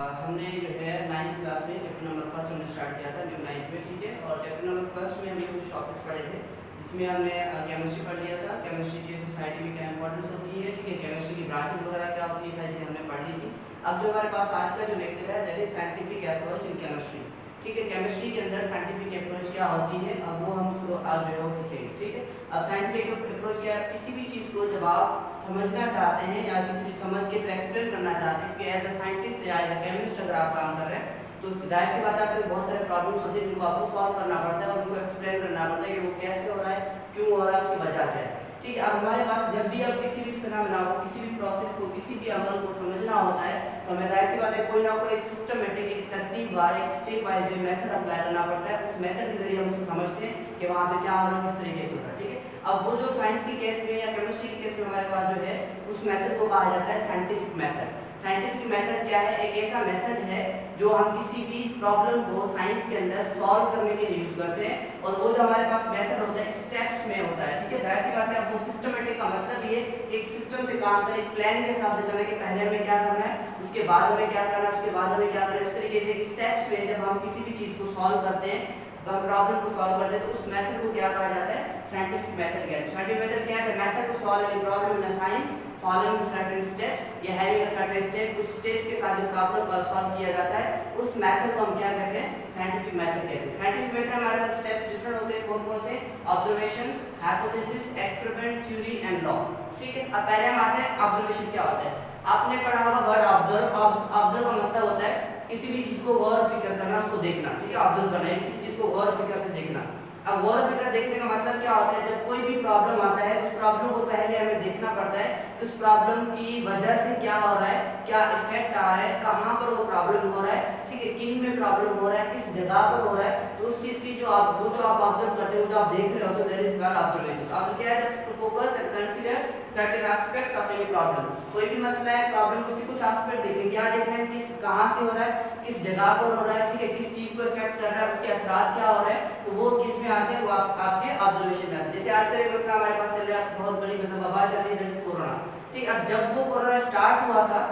हमने जो है 9th क्लास में चैप्टर नंबर फर्स्ट हमने स्टार्ट किया था न्यू 9th में, ठीक है। और चैप्टर नंबर फर्स्ट में हमने कुछ टॉपिक्स पढ़े थे, जिसमें हमने केमिस्ट्री पढ़ लिया था। केमिस्ट्री की सोसाइटी में क्या इंपॉर्टेंस होती है, ठीक है। केमिस्ट्री की ब्रांचेस वगैरह क्या होती है, सारी चीज़ें हमने पढ़ ली थी। अब जो हमारे पास आज का जो लेक्चर है that is scientific approach in chemistry, ठीक है। केमिस्ट्री के अंदर साइंटिफिक अप्रोच क्या होती है, अब वो हम आज जो है वो सीखेंगे, ठीक है। अब साइंटिफिक अप्रोच क्या है, किसी भी चीज़ को जब आप समझना चाहते हैं या किसी चीज़ समझ के फिर एक्सप्लेन करना चाहते हैं, क्योंकि एज अ साइंटिस्ट या एज अ केमिस्ट अगर आप काम कर रहे हैं तो जाहिर सी बात है आपके बहुत सारे प्रॉब्लम्स होते हैं जिनको आपको सॉल्व करना पड़ता है और उनको एक्सप्लेन करना पड़ता है कि वो कैसे हो रहा है, क्यों हो रहा है, उसकी वजह क्या है, ठीक है। अब हमारे पास जब भी आप किसी भी फिनोमेना को, किसी भी प्रोसेस को, किसी भी अमल को समझना होता है तो हमें जाहिर सी बात है कोई ना कोई एक सिस्टमेटिक, एक तरतीबवार, एक स्टेप वाइज जो मेथड अप्लाई करना पड़ता है। उस मेथड के जरिए हम उसको समझते हैं कि वहाँ पे क्या हो रहा है, किस तरीके से हो रहा है, ठीक है। अब वो जो साइंस के केस में या केमिस्ट्री के केस में हमारे पास जो है उस मेथड को कहा जाता है साइंटिफिक मेथड। साइंटिफिक मेथड क्या है, एक ऐसा मेथड है जो हम किसी भी प्रॉब्लम को साइंस के अंदर सॉल्व करने के लिए यूज करते हैं। और वो जो हमारे पास मेथड होता है स्टेप्स में होता है, ठीक है। जाहिर सी बात है वो सिस्टमेटिक का मतलब ये एक सिस्टम से काम करें, एक प्लान के हिसाब से करना है कि पहले हमें क्या करना है, उसके बाद हमें क्या करना है, उसके बाद हमें क्या करना है। इस तरीके से स्टेप्स में जब हम किसी भी चीज को सॉल्व करते हैं, तो हम प्रॉब्लम को सॉल्व करते हैं, तो उस मेथड को क्या कहा जाता है, साइंटिफिक मेथड कहते हैं। साइंटिफिक मेथड क्या है, method to solve any problem in science following certain steps या हैविंग अ सर्टेन स्टेप, कुछ स्टेप्स के साथ जो प्रॉब्लम को सॉल्व किया जाता है उस मेथड को हम क्या कहते हैं, साइंटिफिक मेथड कहते हैं। साइंटिफिक मेथड हमारे पास स्टेप्स डिफरेंट होते हैं, कौन कौन से, observation, hypothesis, experiment, theory and law, ठीक है। अब पहले हम आते हैं ऑब्जर्वेशन क्या होता है। आपने पढ़ा होगा वर्ड ऑब्जर्व। ऑब्जर्व का मतलब होता है किसी भी चीज को गौर और फिक्र करना, उसको देखना, ठीक है। ऑब्जर्व करना है किसी चीज को गौर और फिक्र से देखना। अब गौर और फिक्र देखने का मतलब क्या होता है, जब कोई भी प्रॉब्लम आता है उस प्रॉब्लम को पहले हमें देखना पड़ता है कि उस प्रॉब्लम की वजह से क्या हो रहा है, क्या इफेक्ट आ रहा है, कहाँ पर वो प्रॉब्लम हो रहा है, ठीक है, किन में प्रॉब्लम हो रहा है, किस जगह पर हो रहा है। तो उस चीज की जो आप ऑब्जर्व करते हो, जो आप देख रहे हो, तो दैट इज कॉल्ड ऑब्जर्वेशन। अब क्या है, just to focus and consider certain aspects of any problem. कोई भी मसला है, प्रॉब्लम, उसके कुछ एस्पेक्ट देखने, क्या देखना है, किस कहां से हो रहा है, किस जगह पर हो रहा है, ठीक है, किस चीज को इफेक्ट कर रहा है, उसके असरात क्या हो रहे हैं, तो वो किस में आते हैं, वो आपके ऑब्जर्वेशन में आते हैं। जैसे आजकल एक मसला हमारे पास चल रहा है, बहुत बड़ी मतलब वबा चल रही है, दैट इज कोरोना, ठीक। अब जब वो कोरोना स्टार्ट हुआ था,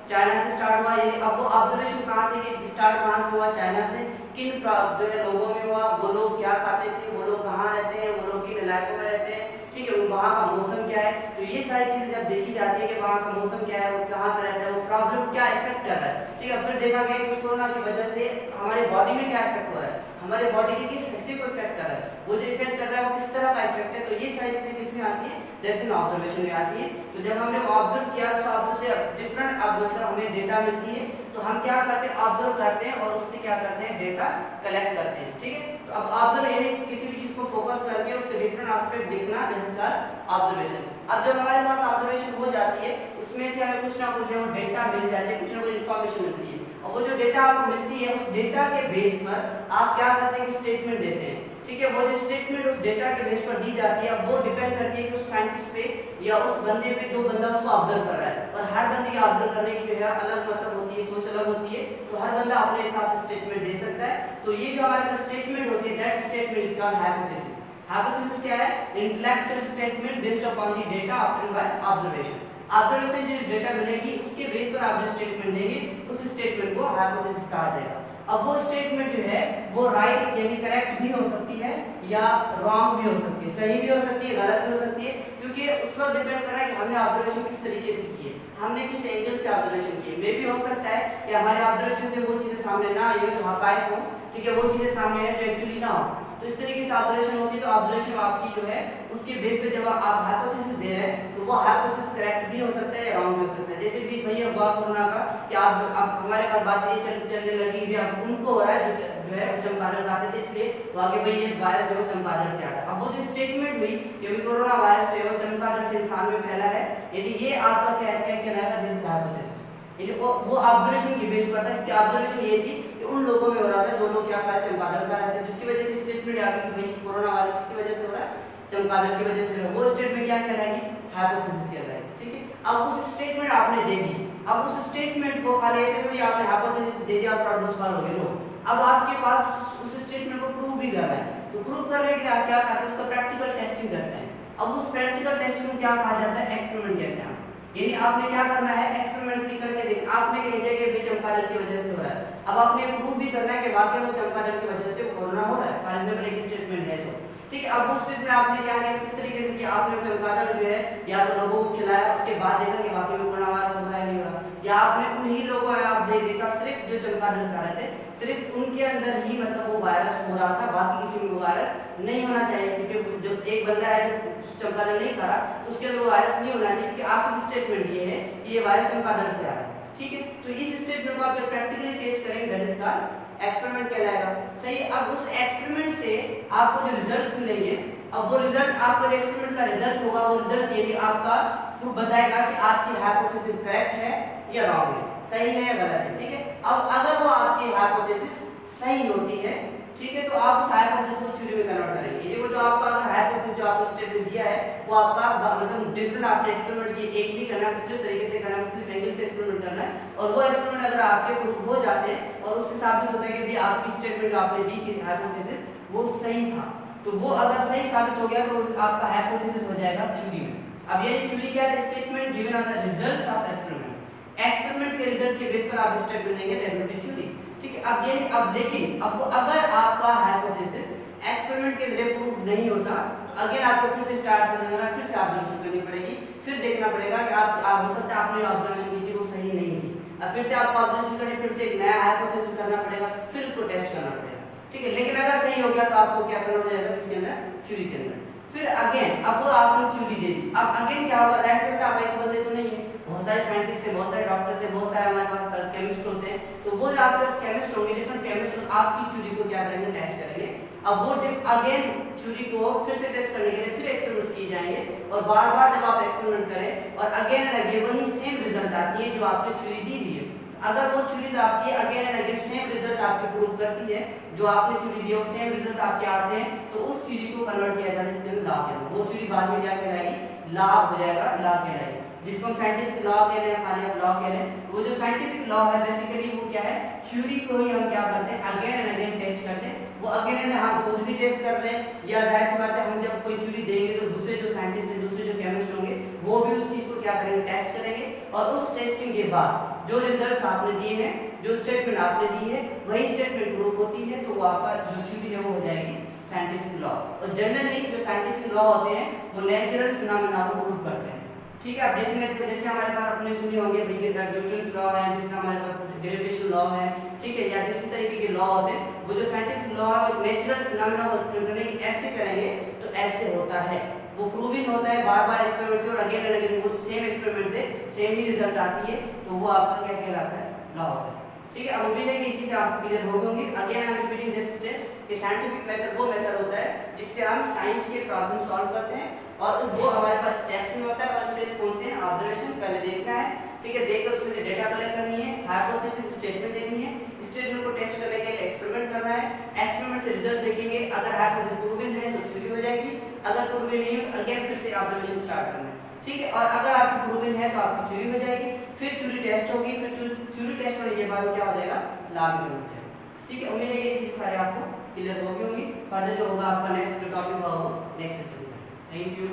चाइना से स्टार्ट हुआ, यानी अब वो ऑब्जर्वेशन कहां से, कि स्टार्ट कहां से हुआ, चाइना से। किन जो है लोगों में हुआ, वो लोग क्या खाते थे, वो लोग कहाँ रहते हैं, वो लोग किन इलाकों में रहते हैं, ठीक है, वहाँ का मौसम क्या है। तो ये सारी चीजें जब देखी जाती है कि वहाँ का मौसम क्या है, वो कहाँ पर रहता है, वो प्रॉब्लम क्या इफेक्ट कर रहा है, ठीक है। फिर देखा गया कि कोरोना की वजह से हमारे बॉडी में क्या इफेक्ट हो रहा है, हमारे बॉडी के किस हिस्से को इफेक्ट कर रहा है, वो जो इफेक्ट कर रहा है वो किस तरह का इफेक्ट है। तो ये सारी चीजें किसमें आती है, जैसे ऑब्जर्वेशन में आती है। तो जब हमने ऑब्जर्व किया तो ऑब्जर्व से डिफरेंट मतलब हमें डेटा मिलती है, तो हम क्या करते हैं, ऑब्जर्व करते हैं और उससे क्या करते हैं, डेटा कलेक्ट करते हैं, ठीक है। तो अब ऑब्जर्व यानी किसी भी चीज को फोकस करके उसके डिफरेंट एस्पेक्ट देखना, दैट इज कॉल्ड ऑब्जर्वेशन। अब जब हमारे पास ऑब्जर्वेशन हो जाती है, उसमें से हमें कुछ ना कुछ जो डेटा मिल जाती है, कुछ ना कुछ इन्फॉर्मेशन मिलती है, और वो जो डेटा आपको मिलती है उस डेटा के बेस पर आप क्या करते हैं, स्टेटमेंट देते हैं, ठीक है। वो जो स्टेटमेंट उस डेटा के बेस पर दी जाती है, वो डिपेंड करती है कि उस साइंटिस्ट पे या उस बंदे पे, जो बंदा उसको ऑब्जर्व कर रहा है। और हर बंदे की ऑब्जर्व करने की जो है अलग मतलब होती है, सोच अलग होती है, तो हर बंदा अपने हिसाब से स्टेटमेंट दे सकता है। तो ये जो हमारे पास स्टेटमेंट होती है, that statement is called hypothesis. Hypothesis क्या है, intellectual statement based upon the data obtained by observation. Observation जो डेटा मिलेगी उसके बेस पर आप जो स्टेटमेंट देंगे, उस स्टेटमेंट को हाइपोथेसिस कहा जाएगा। अब वो स्टेटमेंट जो है वो राइट यानी करेक्ट भी हो सकती है या रॉन्ग भी हो सकती है, सही भी हो सकती है, गलत भी हो सकती है, क्योंकि उस पर डिपेंड कर रहा है कि हमने ऑब्जर्वेशन किस तरीके से की है, हमने किस एंगल से ऑब्जर्वेशन की है। मे भी हो सकता है कि हमारे ऑब्जर्वेशन से वो चीजें सामने ना आई हो, जो हकायक हो, ठीक है, वो चीजें सामने है जो एक्चुअली ना हो। तो इस तरीके से ऑब्जर्वेशन होती है। तो ऑब्जर्वेशन आपकी जो है उसके बेस पे जब आप हाइपोथेसिस दे रहे हैं, तो वो हाइपोथेसिस करेक्ट भी हो सकता है या रॉन्ग भी हो सकता है। जैसे भी भैया हुआ कोरोना का कि आप हमारे पास बात ये चलने लगी भी, अब उनको हो रहा है जो है वो चमगादड़ खाते थे, इसलिए वो आगे भाई ये वायरस जो है चमगादड़ से आता है। अब वो जो स्टेटमेंट हुई कि भाई कोरोना वायरस जो है चमगादड़ से इंसान में फैला है, यदि ये आपका क्या कहलाएगा, दिस इज हाइपोथेसिस। यानी वो ऑब्जर्वेशन की बेस पर था, कि ऑब्जर्वेशन ये थी कि उन लोगों में हो रहा था जो लोग क्या खा रहे थे, चमगादड़ खा रहे थे, जिसकी वजह से स्टेटमेंट आ गई कि भाई कोरोना वायरस किसकी वजह से हो रहा है, चमगादड़ की वजह से हो रहा है। वो स्टेटमेंट क्या कहलाएगी, हाइपोथेसिस कहलाएगी, ठीक है। अब उस स्टेटमेंट आपने दे दी, अब उस स्टेटमेंट को खाली ऐसे थोड़ी आपने हाइपोथेसिस दे दिया और प्रॉब्लम सॉल्व हो गई, नो। अब आपके पास उस स्टेटमेंट को प्रूव भी करना है, तो प्रूव करने के लिए आप क्या करते हैं, उसका प्रैक्टिकल टेस्टिंग करते हैं। अब उस प्रैक्टिकल टेस्टिंग को क्या कहा जाता है, एक्सपेरिमेंट कहते हैं। यानी आपने क्या करना है, एक्सपेरिमेंटली करके देख, आपने कह दिया कि भाई चमगादड़ की वजह से हो रहा है, अब आपने प्रूव भी करना है कि वाकई वो चमगादड़ की वजह से कोरोना हो रहा है। फॉर एग्जांपल एक स्टेटमेंट है तो ठीक है, अब उस स्टेटमेंट आपने क्या है किस तरीके से कि आपने चमगादड़ जो है या तो लोगों को खिलाया, उसके बाद देखा कि वाकई में कोरोना वायरस हो रहा है नहीं हो रहा, या आपने उन्हीं लोगों में आप देखा सिर्फ जो चमगादड़ खा रहे थे सिर्फ उनके अंदर ही मतलब वो वायरस हो रहा था, बाकी किसी में वो वायरस नहीं होना चाहिए, क्योंकि जो एक बंदा है जो चमगादड़ नहीं खा रहा तो उसके अंदर वायरस नहीं होना चाहिए, क्योंकि आपकी स्टेटमेंट ये है कि ये वायरस चमगादड़ से आ रहा है। ठीक है, तो इस स्टेटमेंट को आप जब प्रैक्टिकली टेस्ट करेंगे दैट इज कॉल्ड एक्सपेरिमेंट कहलाएगा। सही है, अब उस एक्सपेरिमेंट से आपको जो रिजल्ट्स मिलेंगे, अब वो रिजल्ट आपका जो एक्सपेरिमेंट का रिजल्ट होगा वो रिजल्ट ये कि आपका प्रूफ बताएगा कि आपकी हाइपोथेसिस करेक्ट है या रॉन्ग है, सही है या गलत है। ठीक है, अब अगर वो आपकी हाइपोथेसिस सही होती है, ठीक है, तो आप उस हाइपोथेसिस को थ्योरी में कन्वर्ट करेंगे। ये जो आपका अगर हाइपोथेसिस जो आपने स्टेटमेंट दिया है वो आपका मतलब डिफरेंट आपने एक्सपेरिमेंट की, एक नहीं करना, मुख्तलिफ तरीके से करना, मुख्तलिफ एंगल से एक्सपेरिमेंट करना है, और वो एक्सपेरिमेंट अगर आपके प्रूफ हो जाते हैं और उससे साबित होता है कि भाई आपकी स्टेटमेंट जो आपने दी थी हाइपोथेसिस वो सही था, तो वो अगर सही साबित हो गया तो आपका हाइपोथेसिस हो जाएगा थ्योरी में। अब ये थ्योरी क्या है, statement given on the results of experiment, experiment के रिजल्ट के बेस पर आप स्टेटमेंट देंगे दैट विल बी थ्योरी। ठीक है, अब ये अब लेकिन अब वो अगर आपका हाइपोथेसिस एक्सपेरिमेंट के जरिए प्रूव नहीं होता तो अगेन आपको फिर से स्टार्ट करना है, फिर से ऑब्जर्वेशन करनी पड़ेगी, फिर देखना पड़ेगा कि आप हो सकता है आपने ऑब्जर्वेशन की थी वो सही नहीं थी, अब फिर से आपको ऑब्जर्वेशन करनी, फिर से एक नया हाइपोथेसिस करना पड़ेगा, फिर उसको टेस्ट करना पड़ेगा। ठीक है, लेकिन अगर सही हो गया तो आपको क्या करना पड़ेगा इसके अंदर, थ्योरी के अंदर। फिर अगेन अब वो आपने थ्योरी दे दी, अब अगेन क्या होगा, ऐसे होता है आप एक बंदे तो नहीं है, बहुत सारे साइंटिस्ट हैं, बहुत सारे डॉक्टर्स हैं, बहुत सारे हमारे पास केमिस्ट होते हैं, तो वो जो आपके पास केमिस्ट होंगे, डिफरेंट केमिस्ट आपकी थ्योरी को क्या करेंगे, टेस्ट करेंगे। अब वो अगेन थ्योरी को फिर से टेस्ट करने के लिए फिर एक्सपेरिमेंट्स किए जाएंगे, और बार-बार जब आप एक्सपेरिमेंट करें और अगेन एंड अगेन वही सेम रिजल्ट आती है जो आपने थ्योरी दी हुई है, अगर वो थ्योरीज आपकी again and again same result आपकी प्रूव करती है, जो आपने थ्योरी दी है वो सेम रिजल्ट आपके आते हैं, तो उस थ्योरी को कन्वर्ट किया जाता है लॉ के अंदर, वो थ्योरी बाद में क्या कहलाएगी, लॉ हो जाएगा, लॉ कहलाएगी, जिसको हम साइंटिफिक लॉ कह रहे हैं, खाली आप लॉ कह रहे हैं। वो जो साइंटिफिक लॉ है बेसिकली वो क्या है, थ्योरी को ही हम क्या करते हैं, अगेन एंड अगेन टेस्ट करते हैं, वो अगेन एंड हम खुद भी टेस्ट कर लें, या जाहिर सी बात है हम जब कोई थ्योरी देंगे तो दूसरे जो साइंटिस्ट हैं, दूसरे जो केमिस्ट होंगे वो भी उस चीज को क्या करेंगे, टेस्ट करेंगे, और उस टेस्टिंग के बाद जो रिजल्ट्स आपने दिए हैं, जो स्टेटमेंट आपने दी है वही स्टेटमेंट प्रूव होती है, तो वो आपका जो थ्योरी है वो हो जाएगी साइंटिफिक लॉ। और जनरली जो साइंटिफिक लॉ होते हैं वो नेचुरल फिनोमेना को प्रूव करते हैं। ठीक है, अब जैसे हमारे पास अपने सुने होंगे न्यूटन्स लॉ है, जिसमें हमारे पास ग्रेविटेशन लॉ है, ठीक है, या डिफरेंट तरीके के लॉ होते हैं, वो जो साइंटिफिक लॉ है वो नेचुरल फिनोमेना को एक्सप्लेन करने की ऐसे करेंगे तो ऐसे होता है, वो प्रूविंग होता है बार-बार एक्सपेरिमेंट से, और अगेन एंड अगेन वो सेम एक्सपेरिमेंट से सेम ही रिजल्ट आती है, तो वो आपका क्या कहलाता है, लॉ होता है। ठीक है, अब उम्मीद है कि ये चीजें आपको क्लियर हो गई होंगी। Again I am repeating this step कि साइंटिफिक मेथड वो मेथड होता है जिससे हम साइंस के प्रॉब्लम सॉल्व करते हैं, और वो हमारे पास स्टेप्स में होता है, और स्टेप्स कौन से हैं, ऑब्जर्वेशन पहले देखना है, ठीक है, देखकर उसमें से डेटा कलेक्ट करनी है, हाइपोथेसिस स्टेटमेंट देखनी है, स्टेटमेंट को टेस्ट करने के लिए एक्सपेरिमेंट करना है, एक्सपेरिमेंट से रिजल्ट देखेंगे, अगर हाइपोथेसिस प्रूवन है तो थ्योरी हो जाएगी, अगर प्रूवन नहीं है तो अगेन फिर से ऑब्जर्वेशन स्टार्ट करना है। ठीक है, और अगर आपकी प्रूवन है तो आपकी थ्योरी हो जाएगी, फिर थ्योरी टेस्ट होगी, फिर थ्योरी टेस्ट होने के बाद क्या हो जाएगा, लॉ में कन्वर्ट हो जाएगा। ठीक है, उम्मीद है ये चीजें सारे आपको क्लियर हो गई होंगी। फर्दर जो होगा आपका नेक्स्ट टॉपिक होगा नेक्स्ट लेक्चर में। Thank you.